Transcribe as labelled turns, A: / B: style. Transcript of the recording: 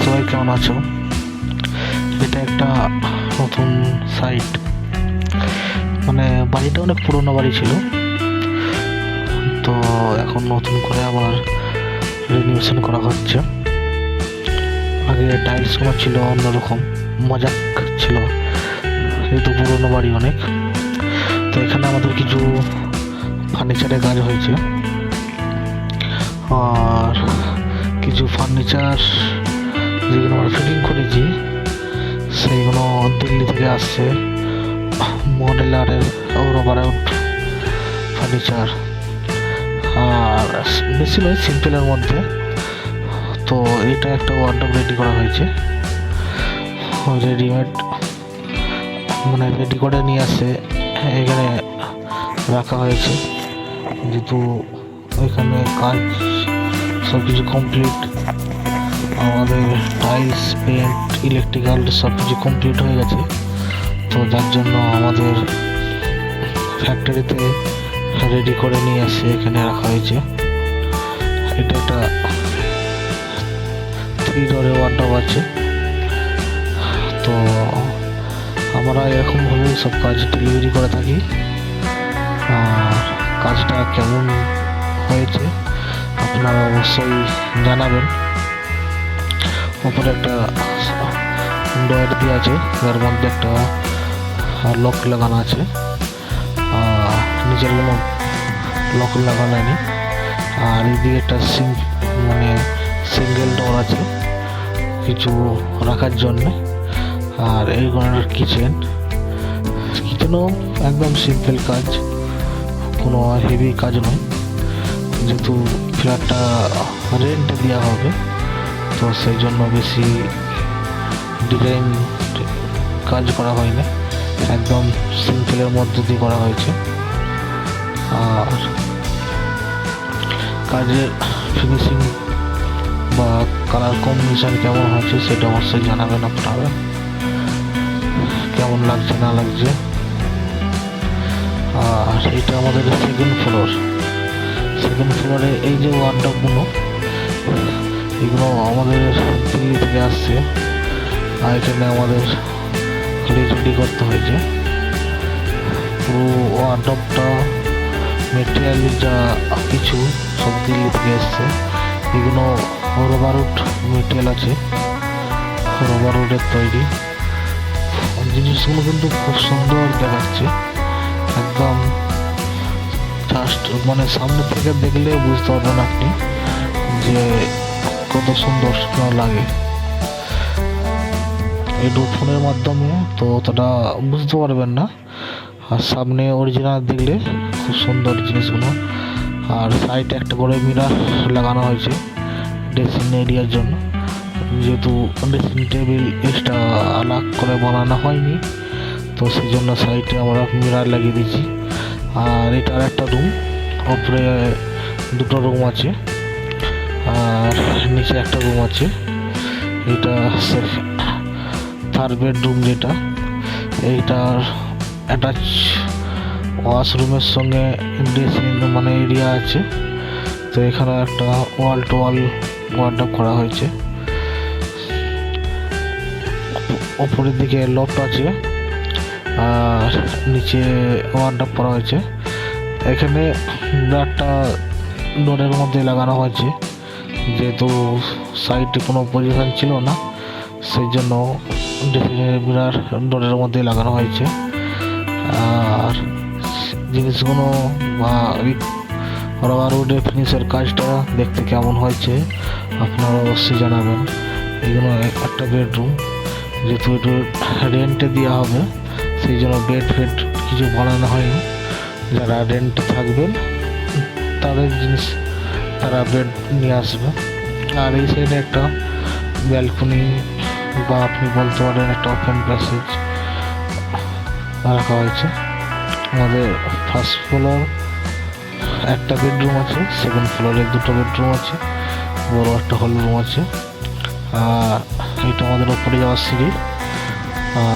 A: সবাই কেমন আছো? এটা একটা নতুন সাইট, মানে বাড়িটা অনেক পুরনো বাড়ি ছিল, তো এখন নতুন করে আবার রিনোভেশন করা হচ্ছে। আগে টাইলসগুলো ছিল অন্যরকম, মজাক ছিল, যেহেতু পুরনো বাড়ি অনেক। তো এখানে আমাদের কিছু ফার্নিচারের কাজ হয়েছে, আর কিছু ফার্নিচার যেগুলো আমরা ফিটিং করেছি সেইগুলো দিল্লি থেকে আসছে, মডেলারের ওভার আউট ফার্নিচার, আর বেশি নয়, সিম্পলের মধ্যে। তো এটা একটা ওয়ার্ডরোব রেডি করা হয়েছে, রেডিমেড, মানে রেডি করে নিয়ে আসে এখানে রাখা হয়েছে। যেহেতু এখানে কাজ সব কিছু কমপ্লিট, আমাদের টাইলস, পেন্ট, ইলেকট্রিক্যাল সব কিছু কমপ্লিট হয়ে গেছে, তো যার জন্য আমাদের ফ্যাক্টরিতে রেডি করে নিয়ে এসে এখানে রাখা হয়েছে। এটা একটা 3 ডোরের ওয়ার্ডরোব আছে। তো আমরা এরকমভাবে সব কাজ ডেলিভারি করে থাকি, আর কাজটা কেমন হয়েছে আপনারা অবশ্যই জানাবেন। উপরে একটা ডোর দিয়ে আছে, যার মধ্যে একটা লক লাগানো আছে, নিচের কোনো লক লাগানো নেই। আর এদিকে একটা মানে সিঙ্গেল ডোর আছে কিছু রাখার জন্য। আর এই ঘরের কিচেনও একদম সিম্পল কাজ, কোনো হেভি কাজ নয়। যেহেতু ফ্ল্যাটটা রেন্টে দেওয়া হবে, তো সেই জন্য বেশি ডিজাইন কাজ করা হয়নি, একদম সিম্পলের মধ্যে দিয়ে করা হয়েছে। আর কাজের ফিনিশিং বা কালার কম্বিনেশন কেমন হয়েছে সেটা অবশ্যই জানাবেন আপনারা, কেমন লাগছে না লাগছে। আর এটা আমাদের সেকেন্ড ফ্লোরে এই যে ওয়ার্ডরোবগুলো, এগুলো আমাদের দিল্লি থেকে আসছে, আর এখানে আমাদের রেডি করতে হয়েছে। পুরো ওয়ার্ডরোবটা মেটেরিয়াল যা কিছু সব দিল্লি থেকে এসছে। এগুলো রবারউড মেটেরিয়াল আছে, রবারউডের তৈরি জিনিসগুলো, কিন্তু খুব সুন্দর দেখাচ্ছে একদম। জাস্ট মানে সামনে থেকে দেখলে বুঝতে পারবেন আপনি যে কত সুন্দর লাগে। এই ফোনের মাধ্যমে তো অতটা বুঝতে পারবেন না, আর সামনে অরিজিনাল দেখলে খুব সুন্দর জিনিসগুলো। আর সাইডে একটা করে মিরর লাগানো হয়েছে ড্রেসিং এরিয়ার জন্য, যেহেতু ড্রেসিং টেবিল এক্সট্রা আলাদা করে বানানো হয়নি, তো সেই জন্য সাইডে আমরা মিরর লাগিয়ে দিয়েছি। আর এটার একটা রুম, উপরে 2টো রুম আছে, আর নিচে একটা রুম আছে। এটা 3rd বেডরুম, যেটা এইটার অ্যাটাচ ওয়াশরুমের সঙ্গে ড্রেসিং মানে এরিয়া আছে। তো এখানে একটা ওয়াল টু ওয়াল ওয়ার্ডরোব করা হয়েছে। উপরের দিকে লফট আছে, আর নিচে ওয়ার্ডরোব করা হয়েছে। এখানে একটা ডোরের মধ্যে লাগানো হয়েছে, যেহেতু সাইডে কোনো পজিশন ছিল না, সেই জন্য মিরর ডোরের মধ্যে লাগানো হয়েছে। আর জিনিসগুলো বা রবারউডের ফিনিশের কাজটা দেখতে কেমন হয়েছে আপনারা অবশ্যই জানাবেন। এগুলো একটা বেডরুম, যেহেতু একটু রেন্টে দেওয়া হবে, সেই জন্য বেড ফেড কিছু বানানো হয়নি। যারা রেন্টে থাকবেন তাদের জিনিস তারা বেড নিয়ে আসবে। আর এই সাইডে একটা ব্যালকনি, বা আপনি বলতে পারেন একটা ওপেন প্যাসেজ রাখা হয়েছে। আমাদের 1st ফ্লোর একটা বেডরুম আছে, 2nd ফ্লোরে 2টো বেডরুম আছে, বড় একটা হল রুম আছে। আর এটা আমাদের উপরে যাওয়ার সিঁড়ি।